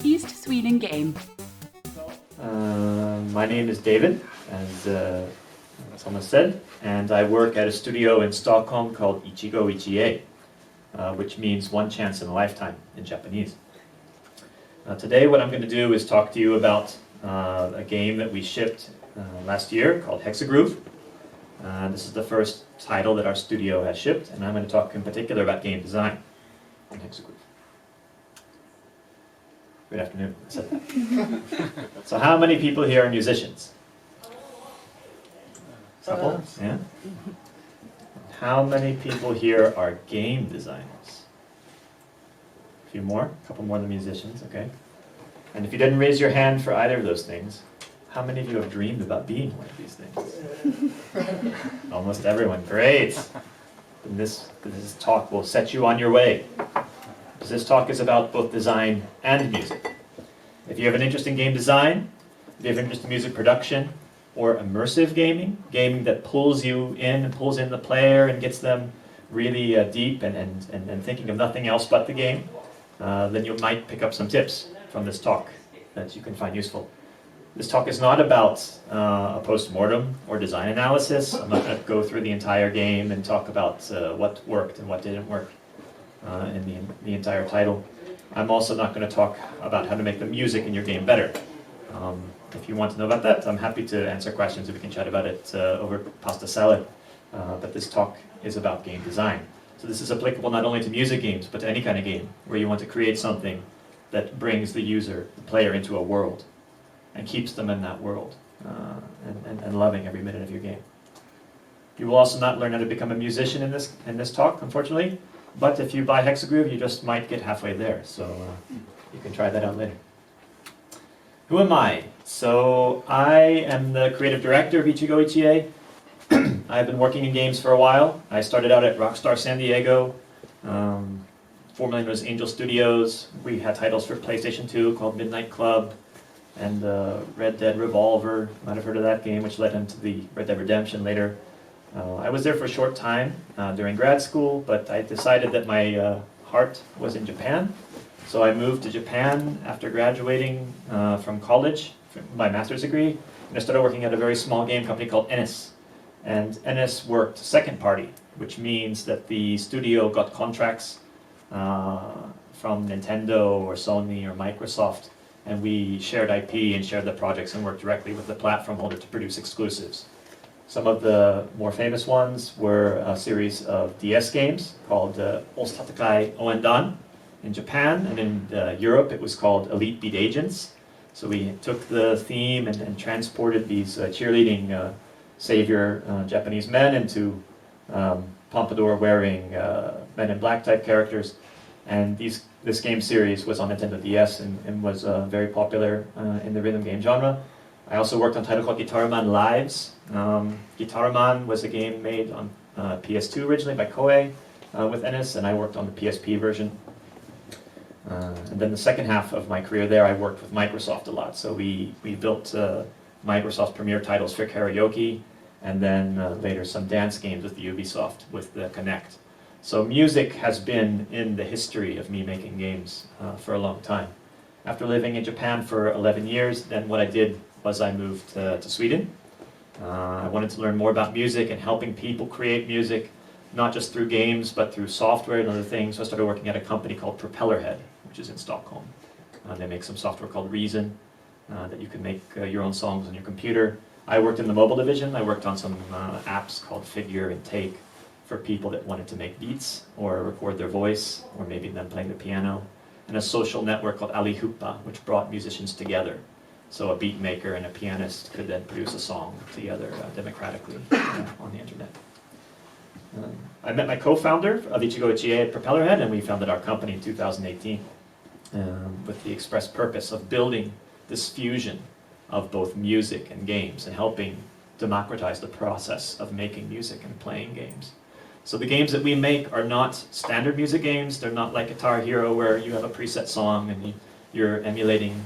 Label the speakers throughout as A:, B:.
A: East Sweden game.
B: My name is David, as someone said, and I work at a studio in Stockholm called Ichigoichie, which means one chance in a lifetime in Japanese. Today what I'm going to do is talk to you about a game that we shipped last year called Hexagroove. This is the first title that our studio has shipped, and I'm going to talk in particular about game design in Hexagroove. Good afternoon. So how many people here are musicians? Couple? Yeah? How many people here are game designers? A few more? A couple more than musicians, okay. And if you didn't raise your hand for either of those things, how many of you have dreamed about being one of these things? Almost everyone. Great! And this talk will set you on your way. Because this talk is about both design and music. If you have an interest in game design, if you have an interest in music production, or immersive gaming, gaming that pulls you in and pulls in the player and gets them really deep and thinking of nothing else but the game, then you might pick up some tips from this talk that you can find useful. This talk is not about a post-mortem or design analysis. I'm not going to go through the entire game and talk about what worked and what didn't work in the entire title. I'm also not going to talk about how to make the music in your game better. If you want to know about that, I'm happy to answer questions, and we can chat about it over pasta salad. But this talk is about game design. So this is applicable not only to music games, but to any kind of game where you want to create something that brings the user, the player, into a world and keeps them in that world and loving every minute of your game. You will also not learn how to become a musician in this talk, unfortunately. But if you buy Hexagroove, you just might get halfway there. So you can try that out later. Who am I? So I am the creative director of Ichigoichie. I've been working in games for a while. I started out at Rockstar San Diego, formerly known as Angel Studios. We had titles for PlayStation 2 called Midnight Club and Red Dead Revolver. You might have heard of that game, which led into the Red Dead Redemption later. I was there for a short time during grad school, but I decided that my heart was in Japan. So I moved to Japan after graduating from college, for my master's degree, and I started working at a very small game company called Ennis. And Ennis worked second party, which means that the studio got contracts from Nintendo or Sony or Microsoft, and we shared IP and shared the projects and worked directly with the platform holder to produce exclusives. Some of the more famous ones were a series of DS games called Osatakai Oendan in Japan, and in Europe it was called Elite Beat Agents. So we took the theme and transported these cheerleading savior Japanese men into pompadour-wearing Men in Black type characters. And this game series was on Nintendo DS and was very popular in the rhythm game genre. I also worked on a title called Guitarman Lives. Guitarman was a game made on PS2 originally by Koei with Ennis, and I worked on the PSP version. And then the second half of my career there, I worked with Microsoft a lot. So we built Microsoft Premier titles for karaoke, and then later some dance games with Ubisoft with the Kinect. So music has been in the history of me making games for a long time. After living in Japan for 11 years, then what I did was I moved to Sweden. I wanted to learn more about music and helping people create music, not just through games, but through software and other things. So I started working at a company called Propellerhead, which is in Stockholm. They make some software called Reason that you can make your own songs on your computer. I worked in the mobile division. I worked on some apps called Figure and Take for people that wanted to make beats or record their voice, or maybe them playing the piano. And a social network called Alihupa, which brought musicians together. So a beat maker and a pianist could then produce a song together democratically on the internet. I met my co-founder of Ichigoichie at Propellerhead, and we founded our company in 2018 with the express purpose of building this fusion of both music and games and helping democratize the process of making music and playing games. So the games that we make are not standard music games. They're not like Guitar Hero where you have a preset song and you're emulating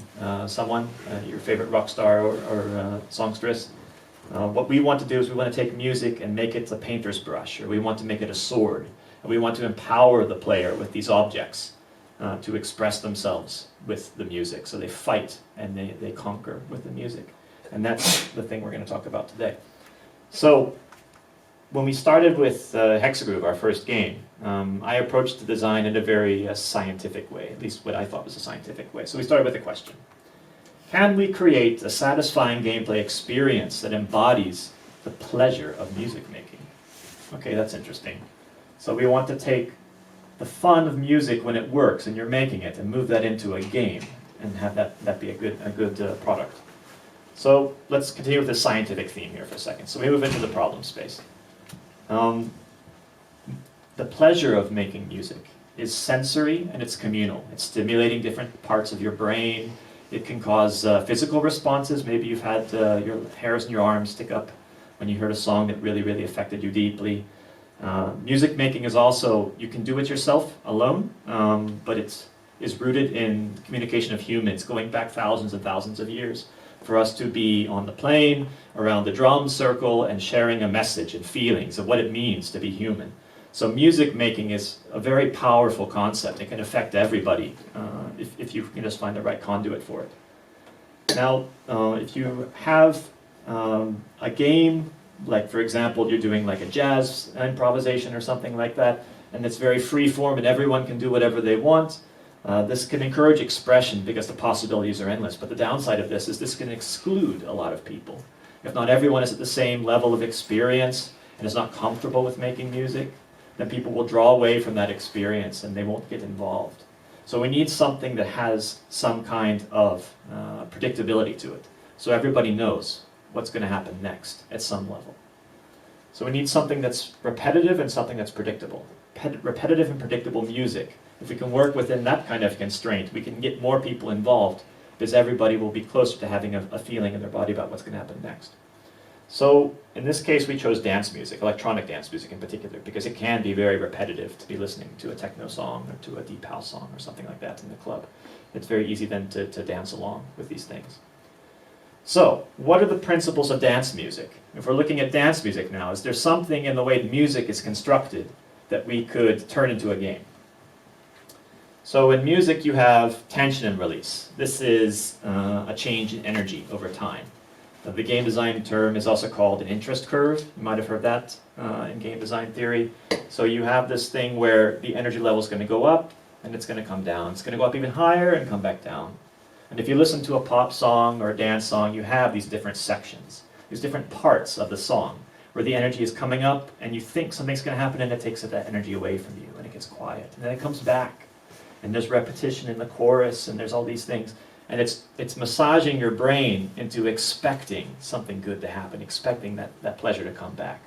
B: someone, your favorite rock star or songstress. What we want to do is we want to take music and make it a painter's brush, or we want to make it a sword, and we want to empower the player with these objects to express themselves with the music. So they fight and they conquer with the music. And that's the thing we're going to talk about today. So when we started with Hexagroove, our first game, I approached the design in a very scientific way, at least what I thought was a scientific way. So we started with a question. Can we create a satisfying gameplay experience that embodies the pleasure of music making? Okay, that's interesting. So we want to take the fun of music when it works and you're making it and move that into a game and have that be a good product. So let's continue with the scientific theme here for a second. So we move into the problem space. The pleasure of making music is sensory and it's communal. It's stimulating different parts of your brain. It can cause physical responses. Maybe you've had your hairs in your arms stick up when you heard a song that really, really affected you deeply. Music making is also, you can do it yourself alone, but it is rooted in the communication of humans going back thousands and thousands of years. For us to be on the plane, around the drum circle, and sharing a message and feelings of what it means to be human. So music making is a very powerful concept. It can affect everybody if you can just find the right conduit for it. Now, if you have a game, like for example, you're doing like a jazz improvisation or something like that, and it's very free form and everyone can do whatever they want, this can encourage expression because the possibilities are endless. But the downside of this is this can exclude a lot of people. If not everyone is at the same level of experience and is not comfortable with making music, then people will draw away from that experience and they won't get involved. So we need something that has some kind of predictability to it. So everybody knows what's going to happen next at some level. So we need something that's repetitive and something that's predictable. Repetitive and predictable music. If we can work within that kind of constraint, we can get more people involved because everybody will be closer to having a feeling in their body about what's going to happen next. So in this case, we chose dance music, electronic dance music in particular, because it can be very repetitive to be listening to a techno song or to a deep house song or something like that in the club. It's very easy then to dance along with these things. So, what are the principles of dance music? If we're looking at dance music now, is there something in the way music is constructed that we could turn into a game? So in music you have tension and release. This is a change in energy over time. The game design term is also called an interest curve. You might have heard that in game design theory. So you have this thing where the energy level is going to go up and it's going to come down. It's going to go up even higher and come back down. And if you listen to a pop song or a dance song, you have these different sections, these different parts of the song where the energy is coming up and you think something's going to happen and it takes that energy away from you and it gets quiet. And then it comes back and there's repetition in the chorus and there's all these things. And it's massaging your brain into expecting something good to happen, expecting that pleasure to come back.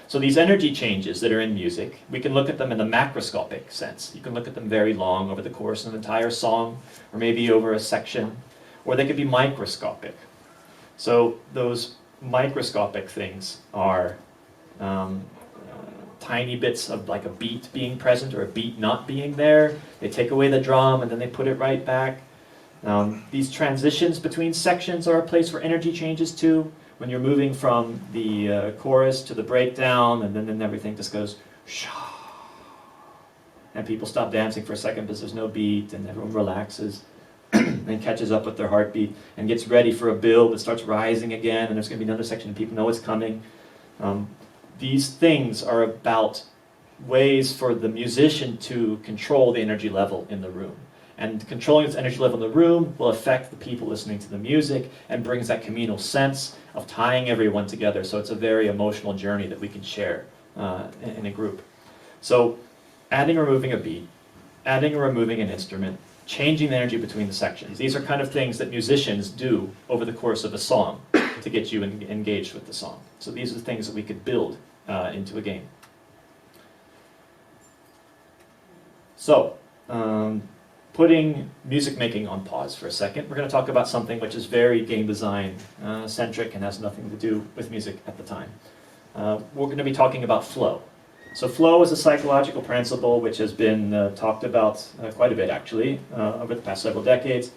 B: So these energy changes that are in music, we can look at them in the macroscopic sense. You can look at them very long over the course of an entire song, or maybe over a section, or they could be microscopic. So those microscopic things are tiny bits of like a beat being present or a beat not being there. They take away the drum and then they put it right back. These transitions between sections are a place for energy changes too. When you're moving from the chorus to the breakdown, and then everything just goes shah, and people stop dancing for a second because there's no beat, and everyone relaxes and catches up with their heartbeat and gets ready for a build that starts rising again, and there's going to be another section and people know it's coming. These things are about ways for the musician to control the energy level in the room. And controlling its energy level in the room will affect the people listening to the music and brings that communal sense of tying everyone together. So it's a very emotional journey that we can share in a group. So adding or removing a beat, adding or removing an instrument, changing the energy between the sections. These are kind of things that musicians do over the course of a song to get you engaged with the song. So these are the things that we could build into a game. So, putting music making on pause for a second, we're going to talk about something which is very game design centric and has nothing to do with music at the time. We're going to be talking about flow. So flow is a psychological principle which has been talked about quite a bit actually over the past several decades.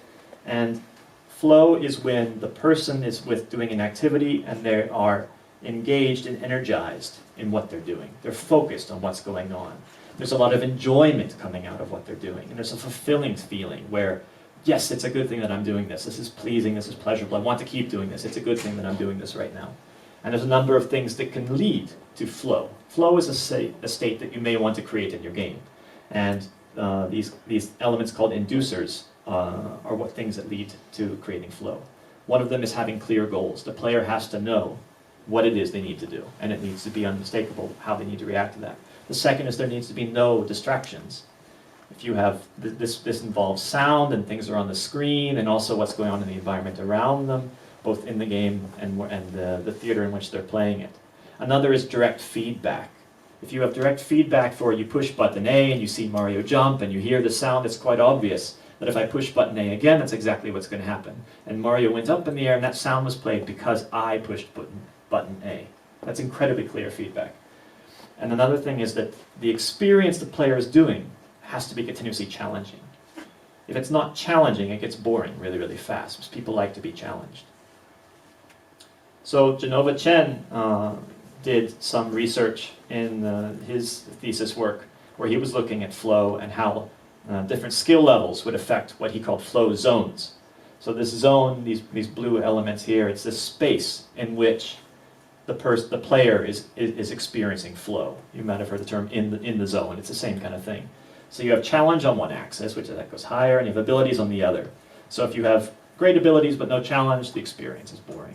B: And flow is when the person is doing an activity and they are engaged and energized in what they're doing. They're focused on what's going on. There's a lot of enjoyment coming out of what they're doing, and there's a fulfilling feeling where, yes, it's a good thing that I'm doing this. This is pleasing, this is pleasurable. I want to keep doing this. It's a good thing that I'm doing this right now. And there's a number of things that can lead to flow. Flow is a state that you may want to create in your game. And these elements called inducers are what things that lead to creating flow. One of them is having clear goals. The player has to know what it is they need to do, and it needs to be unmistakable how they need to react to that. The second is there needs to be no distractions. If you have, this involves sound and things are on the screen, and also what's going on in the environment around them, both in the game and the theater in which they're playing it. Another is direct feedback. If you have direct feedback for you push button A and you see Mario jump and you hear the sound, it's quite obvious that if I push button A again, that's exactly what's going to happen. And Mario went up in the air and that sound was played because I pushed button A. That's incredibly clear feedback. And another thing is that the experience the player is doing has to be continuously challenging. If it's not challenging, it gets boring really, really fast, because people like to be challenged. So Genova Chen did some research in his thesis work where he was looking at flow and how different skill levels would affect what he called flow zones. So this zone, these blue elements here, it's this space in which the player is experiencing flow. You might have heard the term in the zone. It's the same kind of thing. So you have challenge on one axis, which that goes higher, and you have abilities on the other. So if you have great abilities but no challenge, the experience is boring.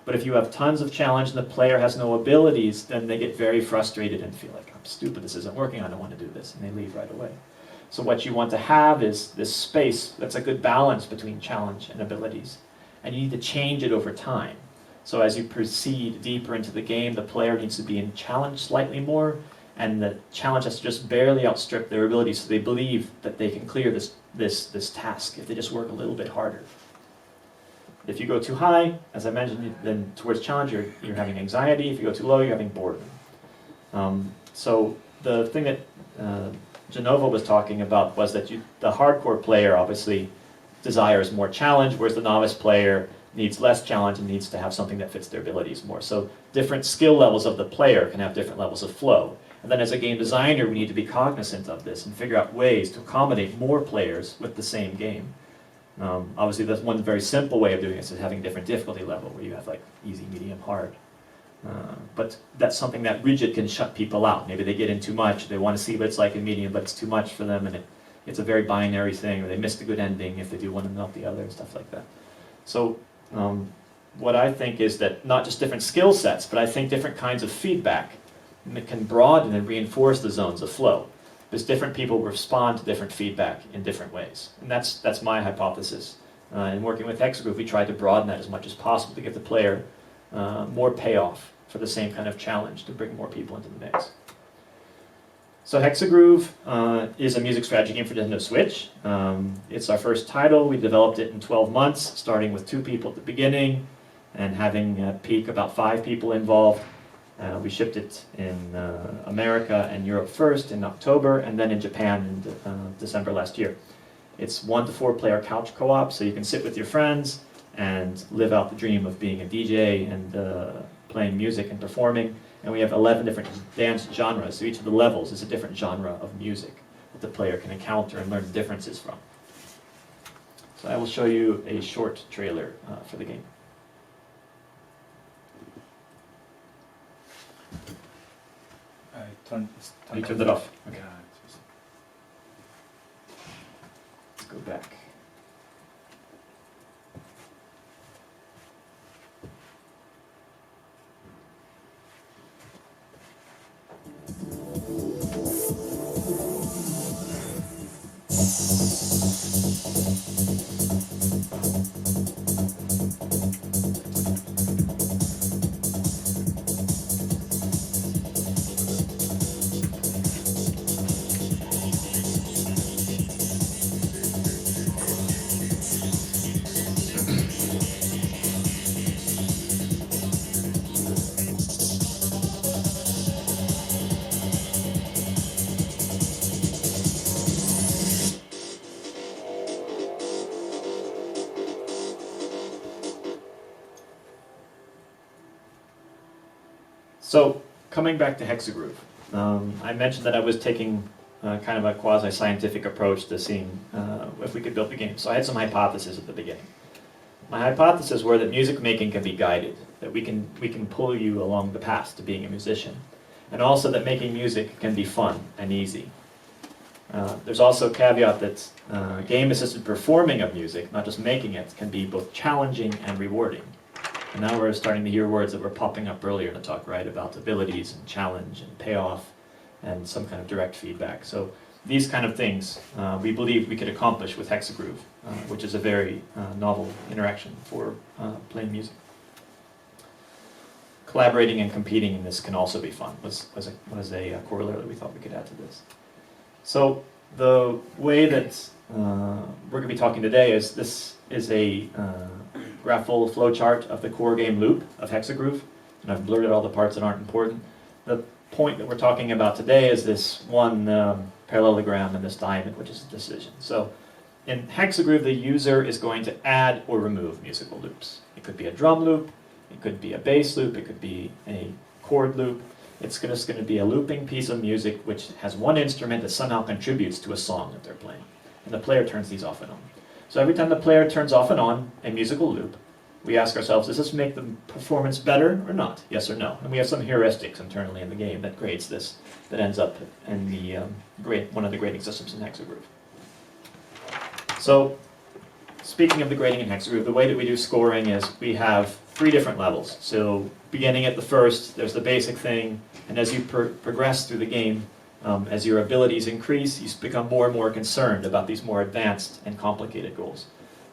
B: But if you have tons of challenge and the player has no abilities, then they get very frustrated and feel like, I'm stupid, this isn't working, I don't want to do this, and they leave right away. So what you want to have is this space that's a good balance between challenge and abilities. And you need to change it over time. So as you proceed deeper into the game, the player needs to be in challenge slightly more, and the challenge has to just barely outstrip their abilities so they believe that they can clear this task if they just work a little bit harder. If you go too high, as I mentioned, then towards challenge you're having anxiety. If you go too low, you're having boredom. So the thing that Genova was talking about was that the hardcore player obviously desires more challenge, whereas the novice player needs less challenge and needs to have something that fits their abilities more. So different skill levels of the player can have different levels of flow. And then as a game designer, we need to be cognizant of this and figure out ways to accommodate more players with the same game. Obviously, that's one very simple way of doing this is having different difficulty level, where you have like easy, medium, hard. But that's something that rigid can shut people out. Maybe they get in too much, they want to see what it's like in medium, but it's too much for them, and it's a very binary thing, or they miss the good ending if they do one and not the other, and stuff like that. So what I think is that not just different skill sets, but I think different kinds of feedback can broaden and reinforce the zones of flow. Because different people respond to different feedback in different ways. And that's my hypothesis. In working with Hexagroove, we try to broaden that as much as possible to give the player more payoff for the same kind of challenge, to bring more people into the mix. So Hexagroove is a music strategy game for Nintendo Switch. It's our first title. We developed it in 12 months, starting with 2 people at the beginning and having at peak about 5 people involved. We shipped it in America and Europe first in October, and then in Japan in December last year. It's 1 to 4 player couch co-op, so you can sit with your friends and live out the dream of being a DJ and playing music and performing. And we have 11 different dance genres, so each of the levels is a different genre of music that the player can encounter and learn the differences from. So I will show you a short trailer for the game. You turned it off. Okay. Let's go back. So, coming back to Hexagroove, I mentioned that I was taking kind of a quasi-scientific approach to seeing if we could build the game. So I had some hypotheses at the beginning. My hypotheses were that music making can be guided, that we can pull you along the path to being a musician, and also that making music can be fun and easy. There's also a caveat that game-assisted performing of music, not just making it, can be both challenging and rewarding. And now we're starting to hear words that were popping up earlier in the talk, right, about abilities and challenge and payoff and some kind of direct feedback. So these kind of things we believe we could accomplish with Hexagroove, which is a very novel interaction for playing music. Collaborating and competing in this can also be fun, was a corollary we thought we could add to this. So the way that we're going to be talking today is this is a graphical flowchart of the core game loop of Hexagroove, and I've blurred out all the parts that aren't important. The point that we're talking about today is this one parallelogram and this diamond, which is a decision. So in Hexagroove, the user is going to add or remove musical loops. It could be a drum loop, it could be a bass loop, it could be a chord loop. It's just going to be a looping piece of music which has one instrument that somehow contributes to a song that they're playing. And the player turns these off and on. So every time the player turns off and on a musical loop, we ask ourselves, does this make the performance better or not? Yes or no? And we have some heuristics internally in the game that grades this, that ends up in the one of the grading systems in Hexagroove. So speaking of the grading in Hexagroove, the way that we do scoring is we have 3 different levels. So beginning at the first, there's the basic thing, and as you progress through the game, as your abilities increase, you become more and more concerned about these more advanced and complicated goals.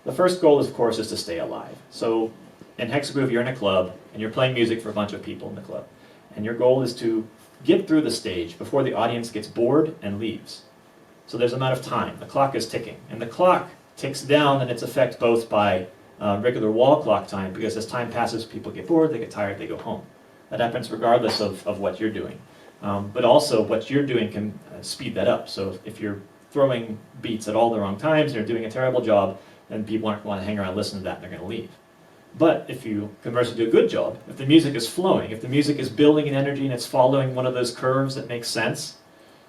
B: The first goal, of course, is to stay alive. So in Hexagroove, you're in a club, and you're playing music for a bunch of people in the club. And your goal is to get through the stage before the audience gets bored and leaves. So there's an amount of time. The clock is ticking. And the clock ticks down in its effect both by regular wall clock time, because as time passes, people get bored, they get tired, they go home. That happens regardless of what you're doing. But also, what you're doing can speed that up. So if you're throwing beats at all the wrong times, and you're doing a terrible job, then people aren't going to hang around and listen to that, and they're going to leave. But if you conversely do a good job, if the music is flowing, if the music is building in energy and it's following one of those curves that makes sense,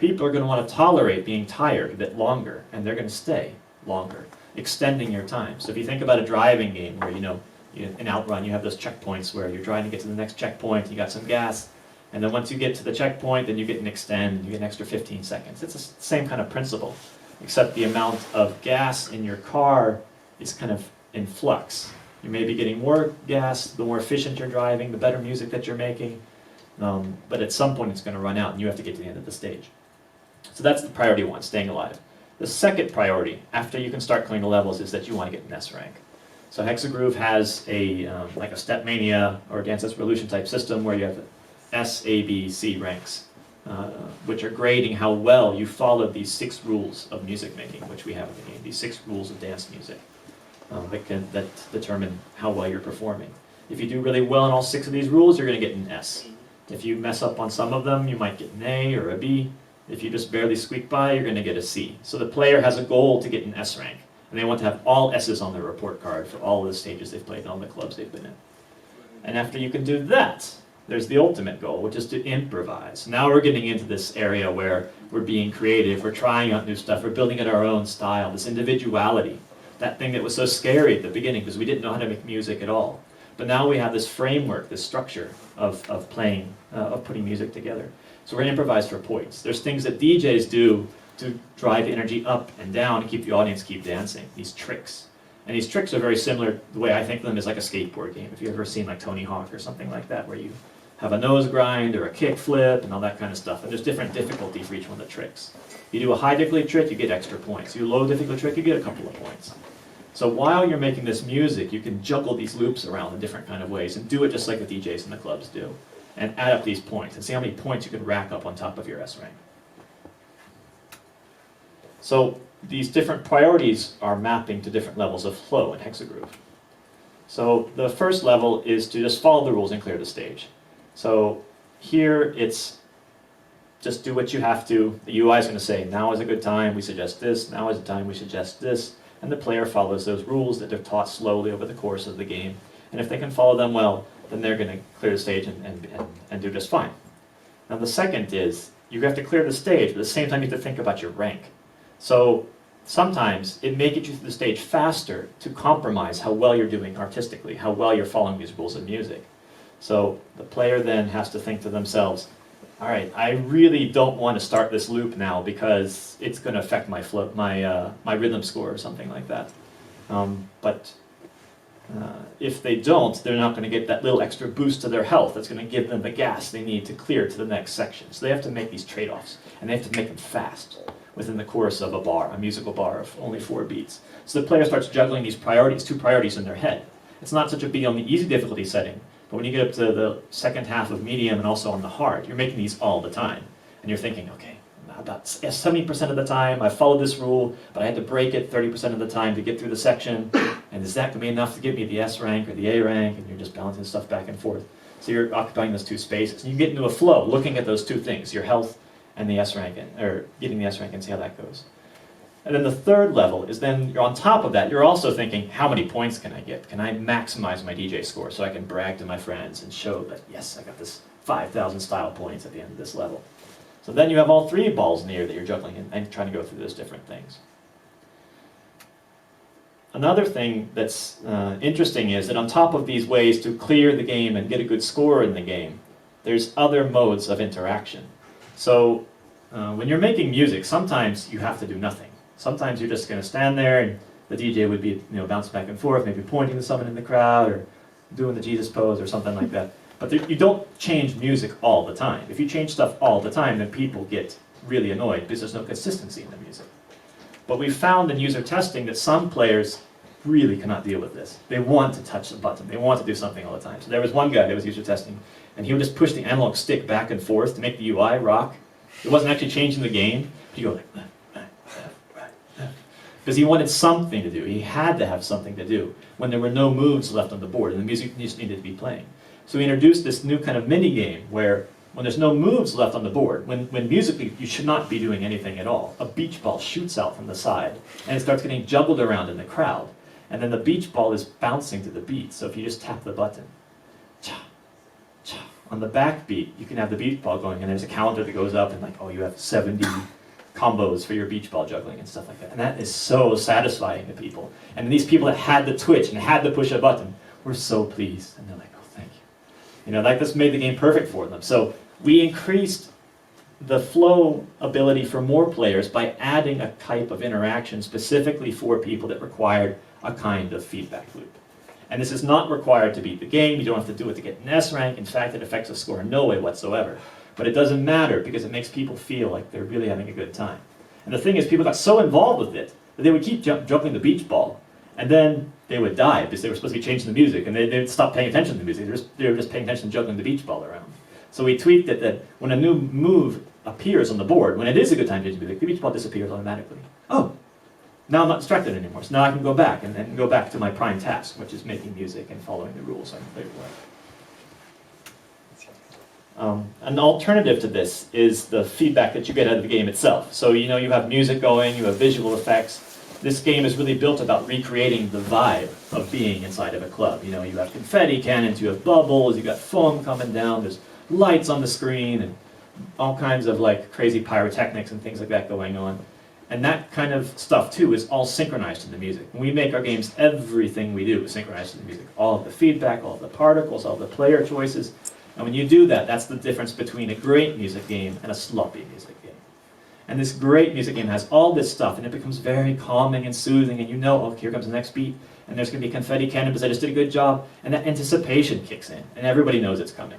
B: people are going to want to tolerate being tired a bit longer, and they're going to stay longer, extending your time. So if you think about a driving game where, in Outrun, you have those checkpoints where you're trying to get to the next checkpoint, you got some gas, and then once you get to the checkpoint, then you get an extend, you get an extra 15 seconds. It's the same kind of principle, except the amount of gas in your car is kind of in flux. You may be getting more gas, the more efficient you're driving, the better music that you're making, but at some point it's going to run out and you have to get to the end of the stage. So that's the priority 1, staying alive. The second priority, after you can start clearing the levels, is that you want to get an S rank. So Hexagroove has like a Step Mania or Dance Dance Revolution type system where you have S, A, B, C ranks, which are grading how well you followed these 6 rules of music making, which we have in the game, these 6 rules of dance music that determine how well you're performing. If you do really well in all 6 of these rules, you're going to get an S. If you mess up on some of them, you might get an A or a B. If you just barely squeak by, you're going to get a C. So the player has a goal to get an S rank, and they want to have all S's on their report card for all of the stages they've played and all the clubs they've been in. And after you can do that, there's the ultimate goal, which is to improvise. Now we're getting into this area where we're being creative, we're trying out new stuff, we're building it our own style, this individuality, that thing that was so scary at the beginning because we didn't know how to make music at all. But now we have this framework, this structure of playing, of putting music together. So we're going to improvise for points. There's things that DJs do to drive the energy up and down to keep the audience keep dancing, these tricks. And these tricks are very similar, the way I think of them is like a skateboard game. If you've ever seen like Tony Hawk or something like that, where you have a nose grind or a kick flip and all that kind of stuff. And there's different difficulty for each one of the tricks. You do a high difficulty trick, you get extra points. You do a low difficulty trick, you get a couple of points. So while you're making this music, you can juggle these loops around in different kind of ways and do it just like the DJs in the clubs do. And add up these points and see how many points you can rack up on top of your S rank. So these different priorities are mapping to different levels of flow in Hexagroove. So the first level is to just follow the rules and clear the stage. So here it's just do what you have to. The UI is going to say, now is a good time, we suggest this, now is the time we suggest this, and the player follows those rules that they're taught slowly over the course of the game. And if they can follow them well, then they're going to clear the stage and do just fine. Now the second is, you have to clear the stage, but at the same time you have to think about your rank. So sometimes it may get you through the stage faster to compromise how well you're doing artistically, how well you're following these rules of music. So the player then has to think to themselves, all right, I really don't want to start this loop now because it's going to affect my flow, my rhythm score or something like that. But if they don't, they're not going to get that little extra boost to their health that's going to give them the gas they need to clear to the next section. So they have to make these trade-offs, and they have to make them fast within the course of a bar, a musical bar of only 4 beats. So the player starts juggling these priorities, 2 priorities in their head. It's not such a big on the easy difficulty setting, but when you get up to the second half of medium and also on the hard, you're making these all the time. And you're thinking, okay, about 70% of the time I followed this rule, but I had to break it 30% of the time to get through the section. And is that going to be enough to give me the S rank or the A rank? And you're just balancing stuff back and forth. So you're occupying those 2 spaces. And you get into a flow looking at those 2 things, your health and the S rank, or getting the S rank and see how that goes. And then the third level is then you're on top of that, you're also thinking, how many points can I get? Can I maximize my DJ score so I can brag to my friends and show that, yes, I got this 5,000 style points at the end of this level. So then you have all 3 balls in the air that you're juggling and trying to go through those different things. Another thing that's interesting is that on top of these ways to clear the game and get a good score in the game, there's other modes of interaction. So when you're making music, sometimes you have to do nothing. Sometimes you're just going to stand there and the DJ would be bouncing back and forth, maybe pointing to someone in the crowd or doing the Jesus pose or something like that. But you don't change music all the time. If you change stuff all the time, then people get really annoyed because there's no consistency in the music. But we found in user testing that some players really cannot deal with this. They want to touch the button. They want to do something all the time. So there was one guy that was user testing, and he would just push the analog stick back and forth to make the UI rock. It wasn't actually changing the game, but you go like, because he wanted something to do. He had to have something to do when there were no moves left on the board and the music just needed to be playing. So we introduced this new kind of mini game where when there's no moves left on the board, when musically you should not be doing anything at all, a beach ball shoots out from the side and it starts getting juggled around in the crowd. And then the beach ball is bouncing to the beat. So if you just tap the button, cha, cha, on the back beat, you can have the beach ball going and there's a counter that goes up and like, oh, you have 70 combos for your beach ball juggling and stuff like that. And that is so satisfying to people. And these people that had to twitch and had to push a button were so pleased. And they're like, oh, thank you. Like this made the game perfect for them. So we increased the flow ability for more players by adding a type of interaction specifically for people that required a kind of feedback loop. And this is not required to beat the game. You don't have to do it to get an S rank. In fact, it affects the score in no way whatsoever. But it doesn't matter because it makes people feel like they're really having a good time. And the thing is, people got so involved with it that they would keep jumping the beach ball, and then they would die because they were supposed to be changing the music, and they would stop paying attention to the music. They were just paying attention to juggling the beach ball around. So we tweaked it that when a new move appears on the board, when it is a good time to change the music, the beach ball disappears automatically. Oh, now I'm not distracted anymore. So now I can go back and go back to my prime task, which is making music and following the rules so I can play it well. An alternative to this is the feedback that you get out of the game itself. So you have music going, you have visual effects. This game is really built about recreating the vibe of being inside of a club. You have confetti cannons, you have bubbles, you got foam coming down, there's lights on the screen, and all kinds of like crazy pyrotechnics and things like that going on. And that kind of stuff too is all synchronized to the music. When we make our games, everything we do is synchronized to the music. All of the feedback, all of the particles, all of the player choices. And when you do that, that's the difference between a great music game and a sloppy music game. And this great music game has all this stuff, and it becomes very calming and soothing, and oh, here comes the next beat, and there's going to be confetti cannon because I just did a good job, and that anticipation kicks in, and everybody knows it's coming.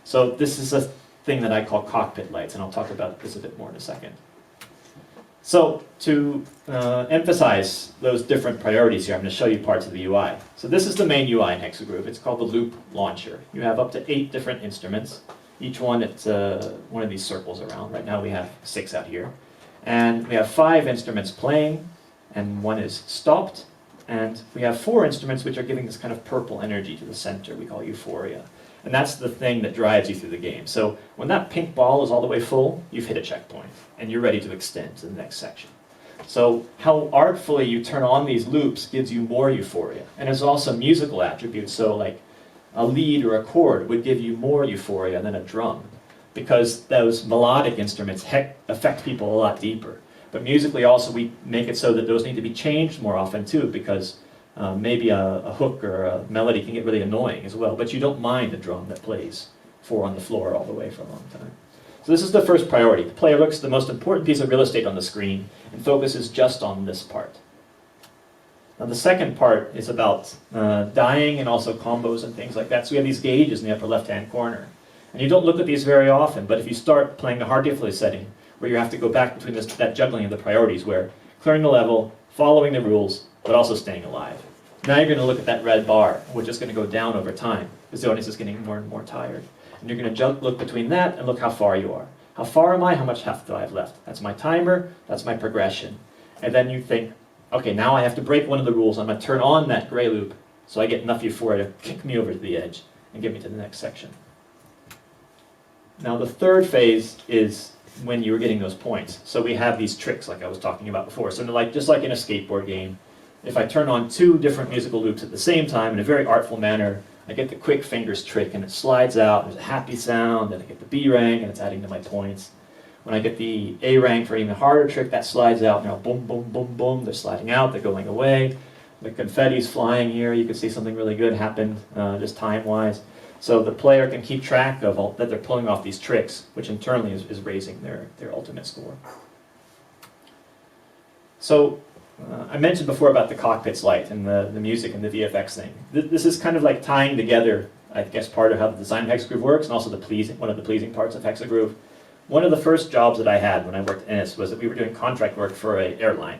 B: So this is a thing that I call Cockpit Lights, and I'll talk about this a bit more in a second. So to emphasize those different priorities here, I'm going to show you parts of the UI. So this is the main UI in Hexagroove. It's called the Loop Launcher. You have up to 8 different instruments. Each one, it's one of these circles around. Right now we have 6 out here. And we have 5 instruments playing, and 1 is stopped. And we have 4 instruments which are giving this kind of purple energy to the center. We call euphoria. And that's the thing that drives you through the game. So when that pink ball is all the way full, you've hit a checkpoint, and you're ready to extend to the next section. So how artfully you turn on these loops gives you more euphoria. And there's also musical attributes, so like a lead or a chord would give you more euphoria than a drum. because those melodic instruments affect people a lot deeper. But musically also we make it so that those need to be changed more often too, because maybe a hook or a melody can get really annoying as well, but you don't mind a drum that plays 4 on the floor all the way for a long time. So this is the first priority. The player looks at the most important piece of real estate on the screen and focuses just on this part. Now the second part is about dying and also combos and things like that. So we have these gauges in the upper left-hand corner. And you don't look at these very often, but if you start playing a hard difficulty setting, where you have to go back between that juggling of the priorities, where clearing the level, following the rules, but also staying alive. Now you're going to look at that red bar, which is going to go down over time, because the audience is getting more and more tired. And you're going to look between that and look how far you are. How far am I? How much health do I have left? That's my timer, that's my progression. And then you think, okay, now I have to break one of the rules. I'm going to turn on that gray loop so I get enough euphoria to kick me over to the edge and get me to the next section. Now the third phase is when you're getting those points. So we have these tricks like I was talking about before. So just like in a skateboard game, if I turn on 2 different musical loops at the same time in a very artful manner, I get the quick fingers trick and it slides out, there's a happy sound, and I get the B rank and it's adding to my points. When I get the A rank for even a harder trick, that slides out, now boom, boom, boom, boom, they're sliding out, they're going away. The confetti's flying here, you can see something really good happened just time-wise. So the player can keep track of that they're pulling off these tricks, which internally is raising their ultimate score. So I mentioned before about the Cockpit's light and the music and the VFX thing. This is kind of like tying together, I guess, part of how the design of Hexagroove works and also one of the pleasing parts of Hexagroove. One of the first jobs that I had when I worked in this was that we were doing contract work for an airline,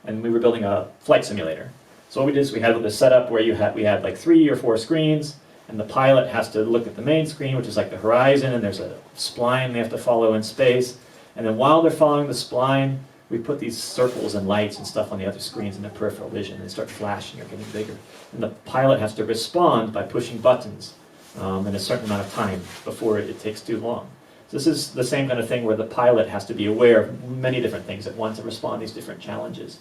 B: and we were building a flight simulator. So what we did is we had this setup where we had like 3 or 4 screens, and the pilot has to look at the main screen, which is like the horizon, and there's a spline they have to follow in space. And then while they're following the spline, we put these circles and lights and stuff on the other screens in the peripheral vision, and they start flashing or getting bigger. And the pilot has to respond by pushing buttons in a certain amount of time before it takes too long. So this is the same kind of thing where the pilot has to be aware of many different things at once and respond to these different challenges.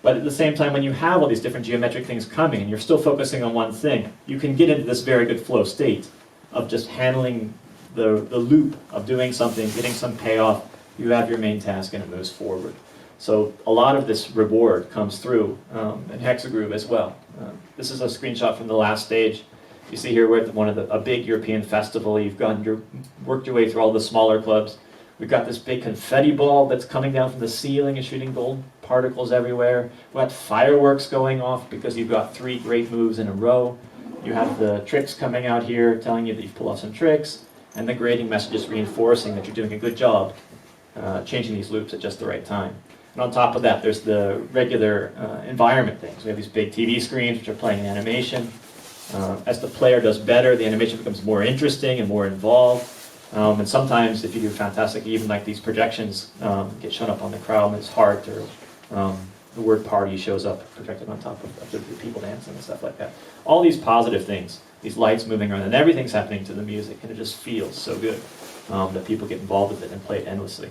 B: But at the same time, when you have all these different geometric things coming and you're still focusing on one thing, you can get into this very good flow state of just handling the loop of doing something, getting some payoff. You have your main task and it moves forward. So a lot of this reward comes through in Hexagroove as well. This is a screenshot from the last stage. You see here we're at a big European festival. You've worked your way through all the smaller clubs. We've got this big confetti ball that's coming down from the ceiling and shooting gold particles everywhere. We've got fireworks going off because you've got 3 great moves in a row. You have the tricks coming out here telling you that you've pulled off some tricks, and the grading messages reinforcing that you're doing a good job changing these loops at just the right time. And on top of that, there's the regular environment things. We have these big TV screens which are playing animation. As the player does better, the animation becomes more interesting and more involved. And sometimes, if you do fantastic, even like these projections get shown up on the crowd, and it's heart or the word party shows up projected on top of the people dancing and stuff like that. All these positive things, these lights moving around, and everything's happening to the music, and it just feels so good that people get involved with it and play it endlessly.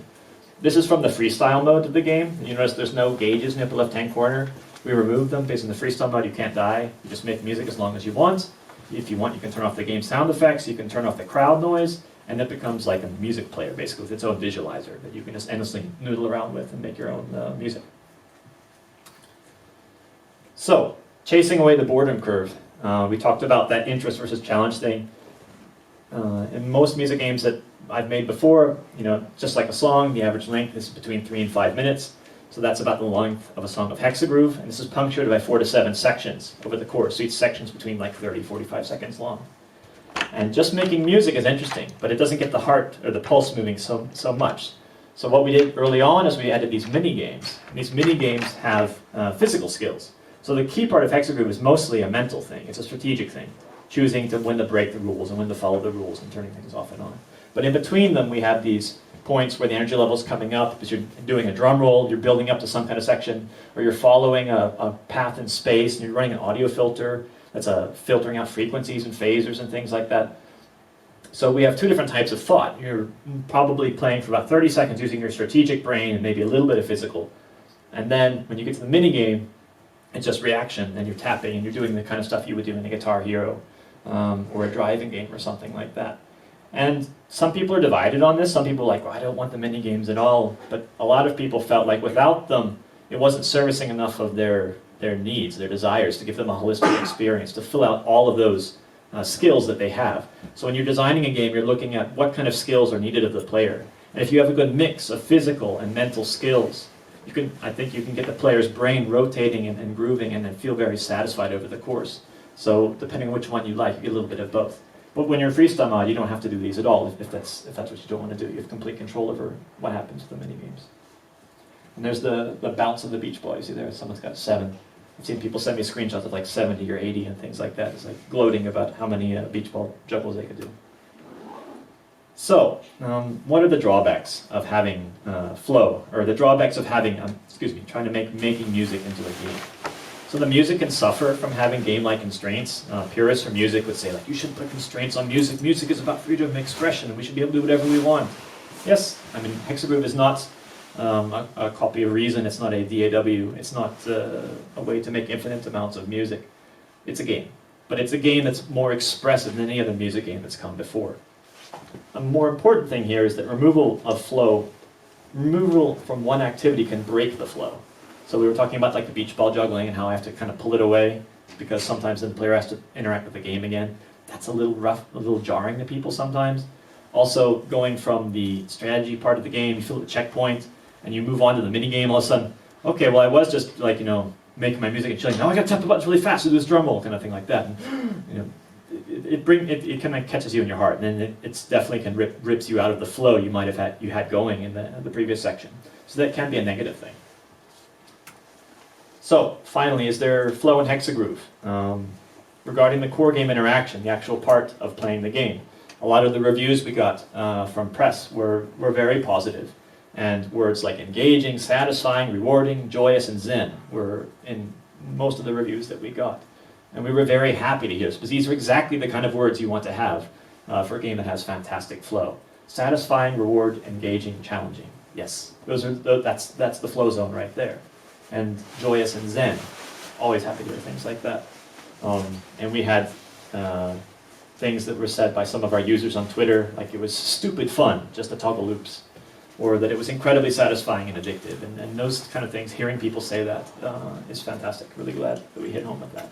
B: This is from the freestyle mode of the game. You notice there's no gauges in the upper left-hand corner. We removed them because in the freestyle mode you can't die. You just make music as long as you want. If you want, you can turn off the game sound effects, you can turn off the crowd noise, and it becomes like a music player, basically, with its own visualizer that you can just endlessly noodle around with and make your own music. So, chasing away the boredom curve. We talked about that interest versus challenge thing. In most music games that I've made before, just like a song, the average length is between 3 and 5 minutes. So that's about the length of a song of Hexagroove, and this is punctuated by 4 to 7 sections over the course. So each section's between like 30, 45 seconds long. And just making music is interesting, but it doesn't get the heart or the pulse moving so much. So what we did early on is we added these mini games. And these mini games have physical skills. So the key part of Hexagroove is mostly a mental thing. It's a strategic thing, choosing to when to break the rules and when to follow the rules and turning things off and on. But in between them, we have these points where the energy level is coming up because you're doing a drum roll, you're building up to some kind of section, or you're following a path in space and you're running an audio filter that's filtering out frequencies and phasers and things like that. So we have 2 different types of thought. You're probably playing for about 30 seconds using your strategic brain and maybe a little bit of physical. And then when you get to the mini game, it's just reaction, and you're tapping and you're doing the kind of stuff you would do in a Guitar Hero or a driving game or something like that. And some people are divided on this. Some people are like, well, I don't want the mini games at all. But a lot of people felt like without them, it wasn't servicing enough of their needs, their desires, to give them a holistic experience, to fill out all of those skills that they have. So when you're designing a game, you're looking at what kind of skills are needed of the player. And if you have a good mix of physical and mental skills, I think you can get the player's brain rotating and grooving and then feel very satisfied over the course. So depending on which one you like, you get a little bit of both. But when you're in freestyle mode, you don't have to do these at all if that's what you don't want to do. You have complete control over what happens to the mini games. And there's the bounce of the beach ball. You see there, someone's got 7. I've seen people send me screenshots of like 70 or 80 and things like that. It's like gloating about how many beach ball juggles they could do. So, what are the drawbacks of having flow, or the drawbacks of having, trying to making music into a game? So the music can suffer from having game-like constraints. Purists for music would say, like, you shouldn't put constraints on music. Music is about freedom of expression, and we should be able to do whatever we want. Yes, I mean, Hexagroove is not a copy of Reason. It's not a DAW. It's not a way to make infinite amounts of music. It's a game. But it's a game that's more expressive than any other music game that's come before. A more important thing here is that removal from one activity can break the flow. So we were talking about like the beach ball juggling and how I have to kind of pull it away because sometimes then the player has to interact with the game again. That's a little rough, a little jarring to people sometimes. Also, going from the strategy part of the game, you fill the checkpoint, and you move on to the mini game. All of a sudden, okay, well I was just like making my music and chilling. Now I got to tap the buttons really fast to do this drum roll kind of thing like that. And, it kind of catches you in your heart, and then it definitely can rips you out of the flow you might have had going in the previous section. So that can be a negative thing. So, finally, is there flow in Hexagroove? Regarding the core game interaction, the actual part of playing the game, a lot of the reviews we got from press were very positive, and words like engaging, satisfying, rewarding, joyous, and zen were in most of the reviews that we got. And we were very happy to hear this, because these are exactly the kind of words you want to have for a game that has fantastic flow. Satisfying, reward, engaging, challenging. Yes, that's the flow zone right there. And joyous and zen. Always happy to hear things like that. And we had things that were said by some of our users on Twitter, like it was stupid fun just to toggle loops, or that it was incredibly satisfying and addictive. And those kind of things, hearing people say that is fantastic. Really glad that we hit home with that.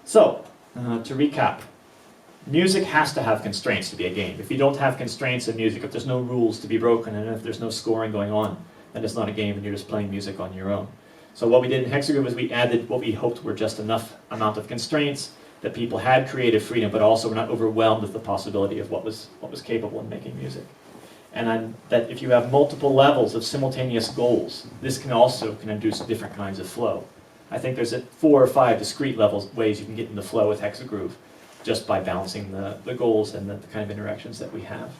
B: So, to recap, music has to have constraints to be a game. If you don't have constraints in music, if there's no rules to be broken, and if there's no scoring going on, then it's not a game and you're just playing music on your own. So what we did in Hexa Groove is we added what we hoped were just enough amount of constraints that people had creative freedom, but also were not overwhelmed with the possibility of what was capable in making music. And that if you have multiple levels of simultaneous goals, this can induce different kinds of flow. I think there's 4 or 5 discrete ways you can get into flow with Hexa Groove, just by balancing the goals and the kind of interactions that we have.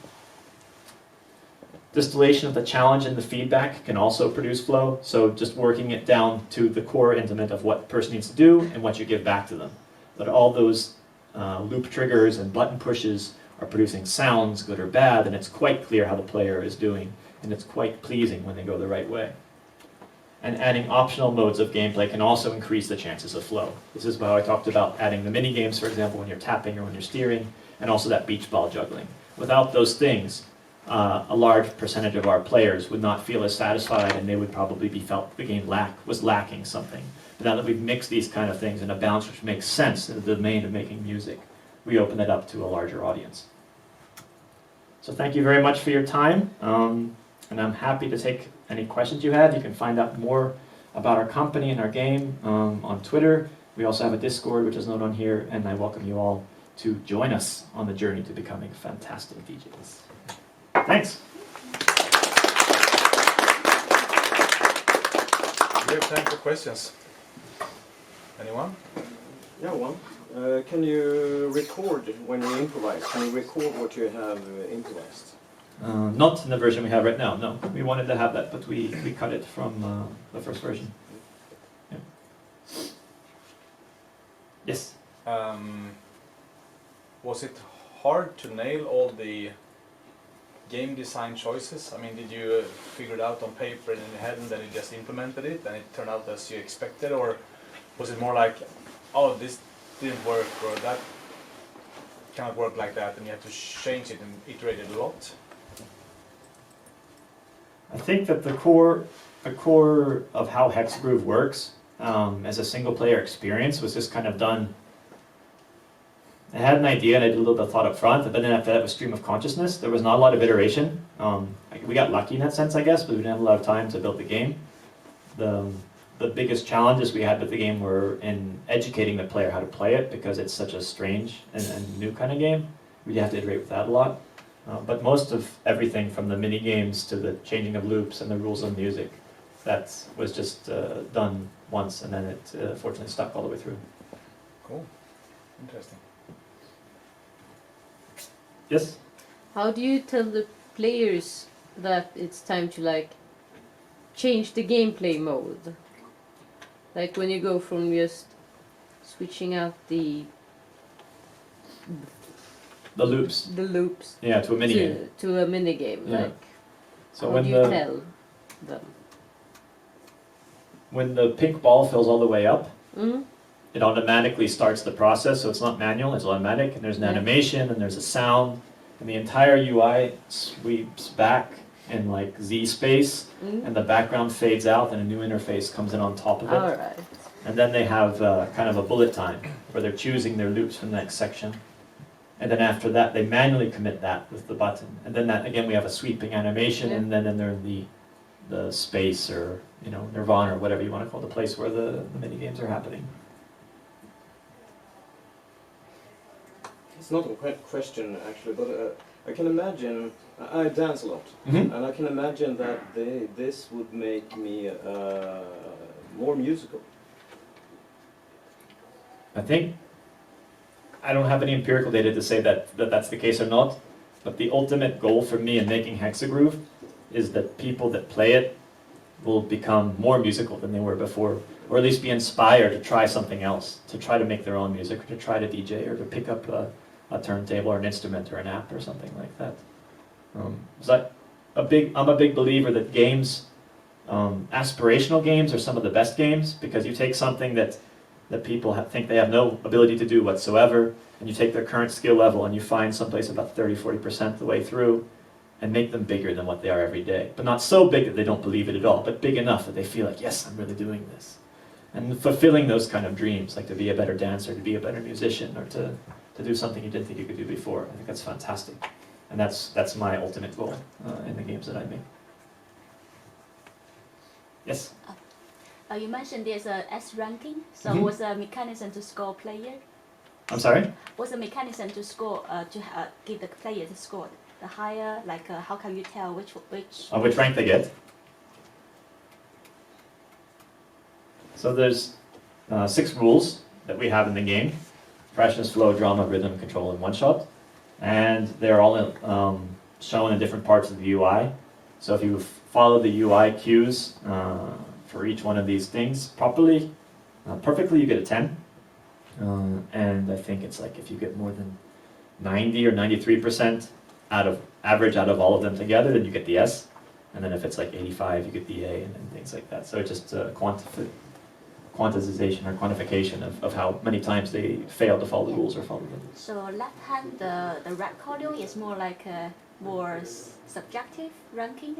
B: Distillation of the challenge and the feedback can also produce flow, so just working it down to the core intimate of what the person needs to do and what you give back to them. But all those loop triggers and button pushes are producing sounds, good or bad, and it's quite clear how the player is doing, and it's quite pleasing when they go the right way. And adding optional modes of gameplay can also increase the chances of flow. This is how I talked about adding the mini games, for example, when you're tapping or when you're steering, and also that beach ball juggling. Without those things, a large percentage of our players would not feel as satisfied, and they would probably felt the game was lacking something. But now that we've mixed these kind of things in a balance which makes sense in the domain of making music, we open it up to a larger audience. So thank you very much for your time, and I'm happy to take any questions you have. You can find out more about our company and our game on Twitter. We also have a Discord, which is not on here, and I welcome you all to join us on the journey to becoming fantastic DJs. Thanks.
A: We have time for questions. Anyone?
C: Yeah, one. Can you record when you improvise? Can you record what you have improvised?
B: Not in the version we have right now, no. We wanted to have that, but we cut it from the first version. Yeah. Yes?
A: Was it hard to nail all the game design choices? I mean, did you figure it out on paper and in your head and then you just implemented it and it turned out as you expected? Or was it more like, oh, this didn't work, or that cannot work like that, and you have to change it and iterate it a lot.
B: I think that the core of how Hexagroove works as a single player experience was just kind of done. I had an idea and I did a little bit of thought up front, but then after that was stream of consciousness. There was not a lot of iteration. We got lucky in that sense, I guess, but we didn't have a lot of time to build the game. The biggest challenges we had with the game were in educating the player how to play it, because it's such a strange and new kind of game. We have to iterate with that a lot. But most of everything from the mini games to the changing of loops and the rules of music, that was just done once, and then it fortunately stuck all the way through.
A: Cool. Interesting.
B: Yes?
D: How do you tell the players that it's time to like change the gameplay mode? Like when you go from just switching out the
B: loops. Yeah, to a mini game.
D: to a mini game.
B: Yeah.
D: Like
B: So
D: how
B: when
D: do you tell them?
B: when the pink ball fills all the way up,
D: Mm?
B: it automatically starts the process, so it's not manual, it's automatic, and there's an
D: Yeah.
B: animation, and there's a sound, and the entire UI sweeps back in like Z space,
D: Mm?
B: and the background fades out, and a new interface comes in on top of it.
D: All right.
B: And then they have kind of a bullet time, where they're choosing their loops from the next section. And then after that, they manually commit that with the button. And then that, again, we have a sweeping animation,
D: Yeah.
B: and then they're in the space, or nirvana, or whatever you want to call the place where the mini games are happening.
C: It's not a question actually, but I can imagine. I dance a lot,
B: Mhm.
C: and I can imagine that this would make me more musical.
B: I think, I don't have any empirical data to say that that's the case or not, but the ultimate goal for me in making Hexagroove is that people that play it will become more musical than they were before, or at least be inspired to try something else, to try to make their own music, or to try to DJ, or to pick up a turntable or an instrument or an app or something like that. I'm a big believer that games, aspirational games, are some of the best games, because you take something that people think they have no ability to do whatsoever, and you take their current skill level and you find someplace about 30-40% the way through, and make them bigger than what they are every day. But not so big that they don't believe it at all, but big enough that they feel like, yes, I'm really doing this. And fulfilling those kind of dreams, like to be a better dancer, to be a better musician, or to do something you didn't think you could do before. I think that's fantastic. And that's my ultimate goal in the games that I make. Yes?
E: You mentioned there's a S ranking, so
B: Mhm.
E: what's the mechanism to score player?
B: I'm sorry?
E: What's the mechanism to score, to give the player the score? The higher, like how can you tell which?
B: Of which rank they get. So there's 6 rules that we have in the game: freshness, flow, drama, rhythm, control, and one shot. And they're all shown in different parts of the UI. So if you follow the UI cues for each one of these things properly, perfectly, you get a 10. And I think it's like if you get more than 90 or 93% average out of all of them together, then you get the S. And then if it's like 85, you get the A, and things like that. So it's just quantization or quantification of how many times they fail to follow the rules or follow the rules.
E: So left hand, the red column is more like a more subjective ranking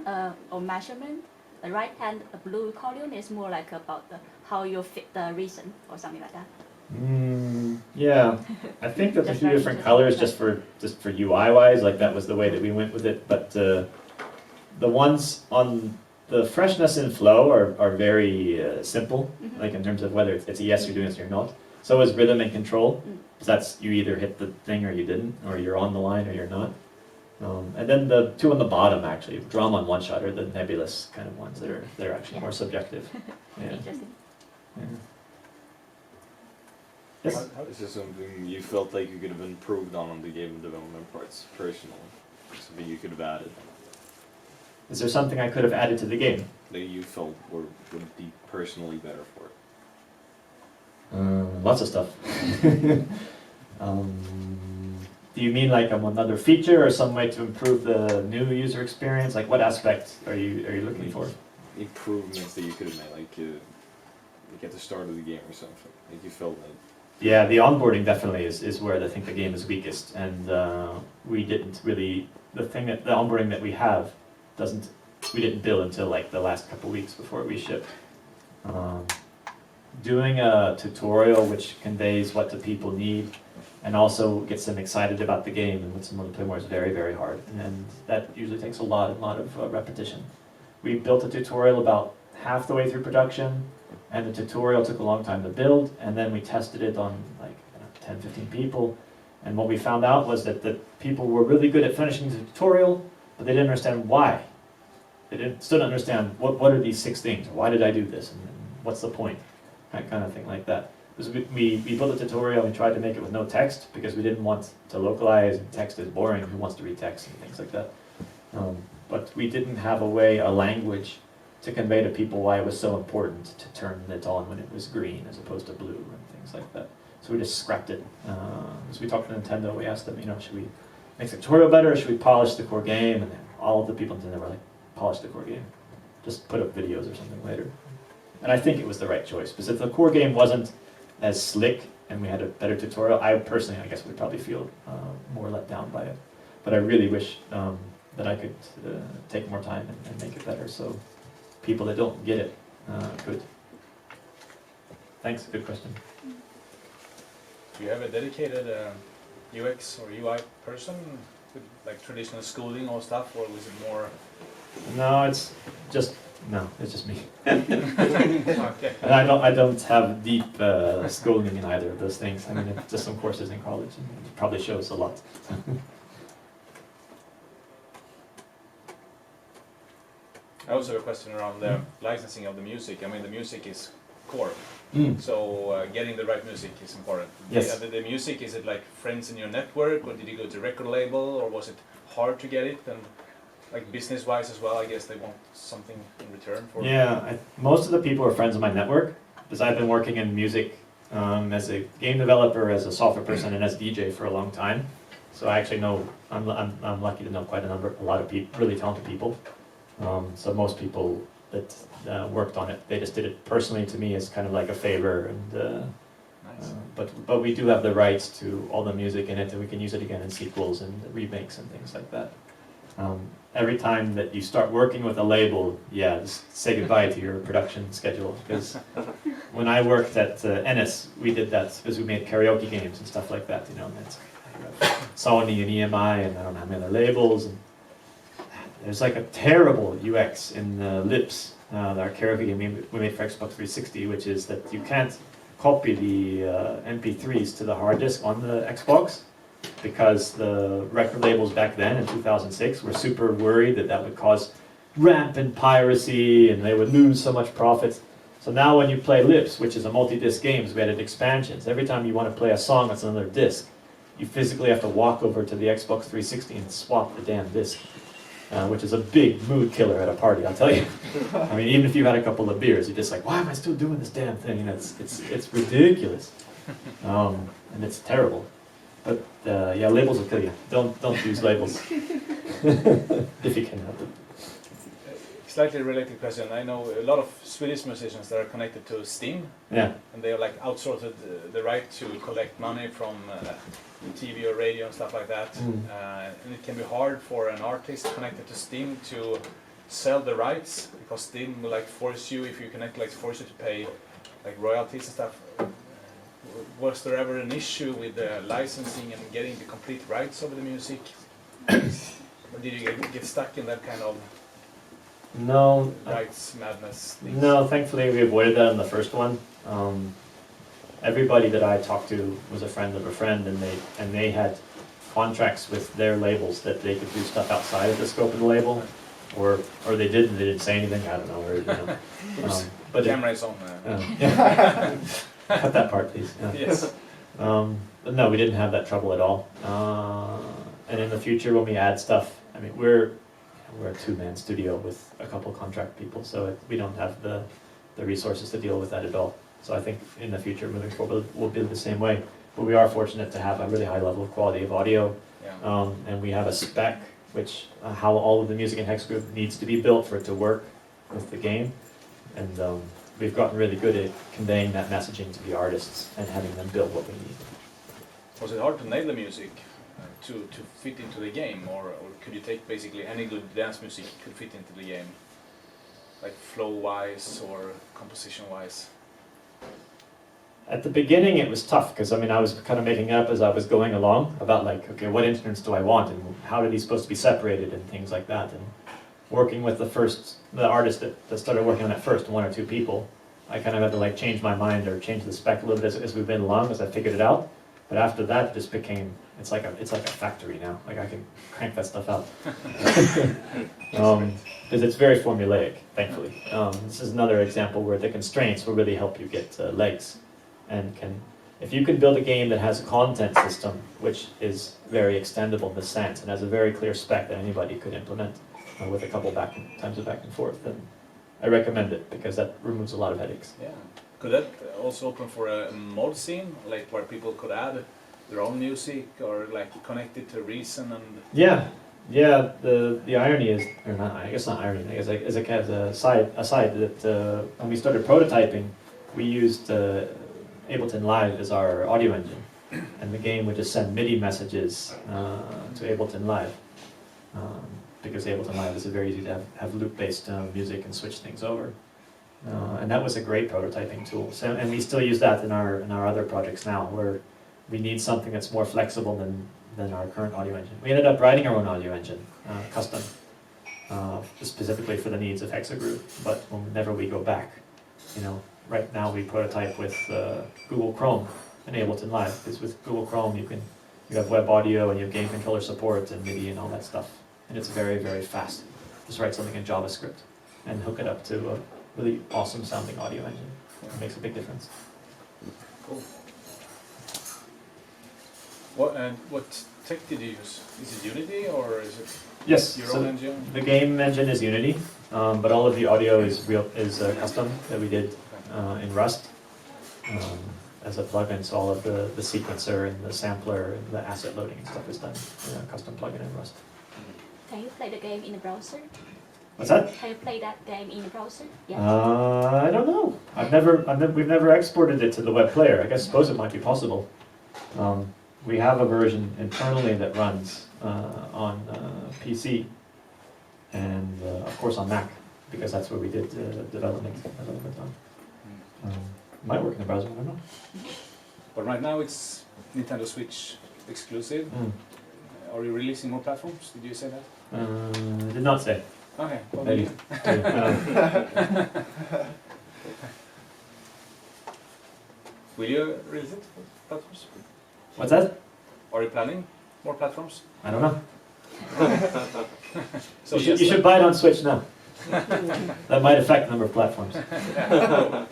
E: or measurement. The right hand, the blue column is more like about how you fit the reason or something like that.
B: Yeah, I think that the
E: Just
B: few
E: very
B: different
E: interesting.
B: colors just for UI wise, like that was the way that we went with it. But the ones on the freshness and flow are very simple,
E: Mhm.
B: like in terms of whether it's a yes, you're doing this, or you're not. So is rhythm and control.
E: Mm.
B: That's you either hit the thing or you didn't, or you're on the line or you're not. And then the 2 on the bottom, actually, drama and one shot, are the nebulous kind of ones that are actually more subjective. Yeah.
E: Interesting.
B: Yeah. Yes.
F: Is there something you felt like you could have improved on the game development parts personally? Something you could have added
B: Is there something I could have added to the game?
F: that you felt would be personally better for it?
B: Lots of stuff. Do you mean like another feature or some way to improve the new user experience? Like what aspect are you looking for?
F: Improvements that you could have made, like at the start of the game or something. Like you felt like
B: Yeah, the onboarding definitely is where I think the game is weakest, and we didn't really, the onboarding that we have we didn't build until like the last couple weeks before we shipped. Doing a tutorial which conveys what the people need and also gets them excited about the game and lets them want to play more is very, very hard, and that usually takes a lot of repetition. We built a tutorial about half the way through production, and the tutorial took a long time to build, and then we tested it on like 10, 15 people, and what we found out was that the people were really good at finishing the tutorial, but they didn't understand why. They still didn't understand what are these 6 things, why did I do this, and what's the point, that kind of thing like that. Because we built a tutorial and tried to make it with no text, because we didn't want to localize, and text is boring, who wants to read text and things like that. But we didn't have a language to convey to people why it was so important to turn it on when it was green as opposed to blue and things like that. So we just scrapped it. As we talked to Nintendo, we asked them, should we make the tutorial better, or should we polish the core game? And all of the people in Nintendo were like, polish the core game. Just put up videos or something later. And I think it was the right choice, because if the core game wasn't as slick and we had a better tutorial, I personally, I guess, would probably feel more let down by it. But I really wish that I could take more time and make it better, so people that don't get it could. Thanks, good question.
A: Do you have a dedicated UX or UI person with like traditional schooling or stuff, or was it more?
B: No, it's just me.
A: Okay.
B: And I don't have deep schooling in either of those things. I mean, it's just some courses in college, and it probably shows a lot.
A: I also have a question around the licensing of the music. I mean, the music is core, so getting the right music is important.
B: Yes.
A: The music, is it like friends in your network, or did you go to record label, or was it hard to get it? And like business-wise as well, I guess they want something in return for.
B: Yeah, most of the people are friends of my network, because I've been working in music as a game developer, as a software person, and as a DJ for a long time. So I actually know, I'm lucky to know quite a lot of people, really talented people. So most people that worked on it, they just did it personally to me as kind of like a favor, and
A: Nice.
B: but we do have the rights to all the music in it, and we can use it again in sequels and remakes and things like that. Every time that you start working with a label, just say goodbye to your production schedule, because when I worked at Ennis, we did that because we made karaoke games and stuff like that, and it's Sony and EMI and I don't know how many other labels, and there's like a terrible UX in Lips, our karaoke game we made for Xbox 360, which is that you can't copy the MP3s to the hard disk on the Xbox, because the record labels back then in 2006 were super worried that would cause rampant piracy and they would lose so much profit. So now when you play Lips, which is a multi-disc game, we added expansions. Every time you want to play a song that's on another disc, you physically have to walk over to the Xbox 360 and swap the damn disc. Which is a big mood killer at a party, I'll tell you. I mean, even if you had a couple of beers, you're just like, why am I still doing this damn thing? It's ridiculous, and it's terrible. But labels will kill you. Don't use labels if you can help it.
A: Slightly related question. I know a lot of Swedish musicians that are connected to Steam,
B: Yeah.
A: and they are like outsourced the right to collect money from TV or radio and stuff like that. And it can be hard for an artist connected to Steam to sell the rights, because Steam will like force you, if you connect, like force you to pay like royalties and stuff. Was there ever an issue with the licensing and getting the complete rights over the music? Or did you get stuck in that kind of
B: No.
A: rights madness things?
B: No, thankfully we avoided that in the first one. Everybody that I talked to was a friend of a friend, and they had contracts with their labels that they could do stuff outside of the scope of the label, or they didn't say anything. I don't know. Or,
A: But camera is on.
B: Cut that part, please.
A: Yes.
B: But no, we didn't have that trouble at all. And in the future, when we add stuff, I mean, we're a two-man studio with a couple contract people, so we don't have the resources to deal with that at all. So I think in the future, moving forward, we'll be the same way. But we are fortunate to have a really high level of quality of audio, and we have a spec, which how all of the music in Hexagroove needs to be built for it to work with the game. And we've gotten really good at conveying that messaging to the artists and having them build what we need.
A: Was it hard to nail the music to fit into the game, or could you take basically any good dance music could fit into the game, like flow-wise or composition-wise?
B: At the beginning it was tough because I was kind of making it up as I was going along about like, okay, what instruments do I want and how are these supposed to be separated and things like that. And working with the artist that started working on it first, 1 or 2 people, I kind of had to like change my mind or change the spec a little bit as we've been along, as I figured it out. But after that, it just became, it's like a factory now. Like I can crank that stuff out. Because it's very formulaic, thankfully. This is another example where the constraints will really help you get legs. And if you can build a game that has a content system, which is very extendable in the sense, and has a very clear spec that anybody could implement with a couple times of back and forth, then I recommend it, because that removes a lot of headaches.
A: Yeah. Could that also open for a mod scene, like where people could add their own music or like connect it to Reason and?
B: Yeah. The irony is, or not, I guess not irony. I guess as a side that when we started prototyping, we used Ableton Live as our audio engine, and the game would just send MIDI messages to Ableton Live, because Ableton Live is very easy to have loop-based music and switch things over. And that was a great prototyping tool. So, and we still use that in our other projects now, where we need something that's more flexible than our current audio engine. We ended up writing our own audio engine, custom, specifically for the needs of Hexagroove. But whenever we go back, right now we prototype with Google Chrome and Ableton Live, because with Google Chrome you have web audio and you have game controller support and MIDI and all that stuff, and it's very, very fast. Just write something in JavaScript and hook it up to a really awesome sounding audio engine. It makes a big difference.
A: Cool. What tech did you use? Is it Unity or is it your own engine?
B: The game engine is Unity, but all of the audio is custom that we did in Rust as a plugin. So all of the sequencer and the sampler and the asset loading and stuff is done in a custom plugin in Rust.
E: Can you play the game in the browser?
B: What's that?
E: Can you play that game in the browser? Yeah.
B: I don't know. We've never exported it to the web player. I suppose it might be possible. We have a version internally that runs on PC and of course on Mac, because that's where we did development on. Might work in the browser, I don't know.
A: But right now it's Nintendo Switch exclusive. Are you releasing more platforms? Did you say that?
B: I did not say.
A: Okay. Well,
B: Maybe.
A: Will you release it for platforms?
B: What's that?
A: Are you planning more platforms?
B: I don't know.
A: So
B: you should buy it on Switch now. That might affect the number of platforms.
A: Yeah.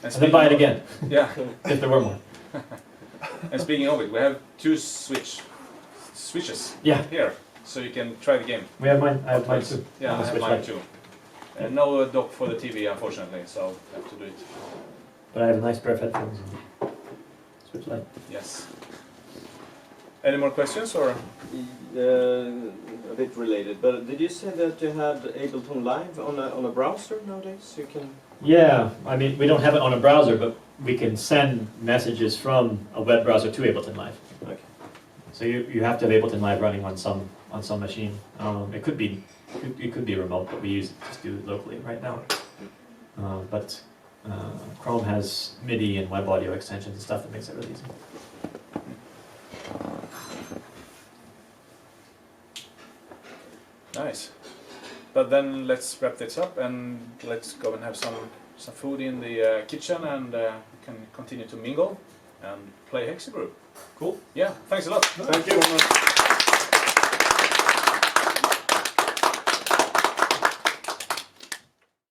B: And then buy it again,
A: Yeah.
B: if there were more.
A: And speaking of it, we have 2 switches
B: Yeah,
A: here, so you can try the game.
B: we have mine. I have mine too.
A: Yeah,
B: On
A: I
B: the
A: have
B: Switch
A: mine
B: Lite.
A: too. No dock for the TV, unfortunately, so I have to do it.
B: But I have a nice pair of headphones. And Switch Lite.
A: Yes. Any more questions, or?
C: A bit related, but did you say that you had Ableton Live on a browser nowadays? You can.
B: Yeah, we don't have it on a browser, but we can send messages from a web browser to Ableton Live.
C: Okay.
B: So you have to have Ableton Live running on some machine. It could be remote, but we just do it locally right now. But Chrome has MIDI and web audio extensions and stuff that makes it really easy.
A: Nice. But then let's wrap this up and let's go and have some food in the kitchen, and we can continue to mingle and play Hexagroove. Cool. Yeah, thanks a lot.
C: Thank you.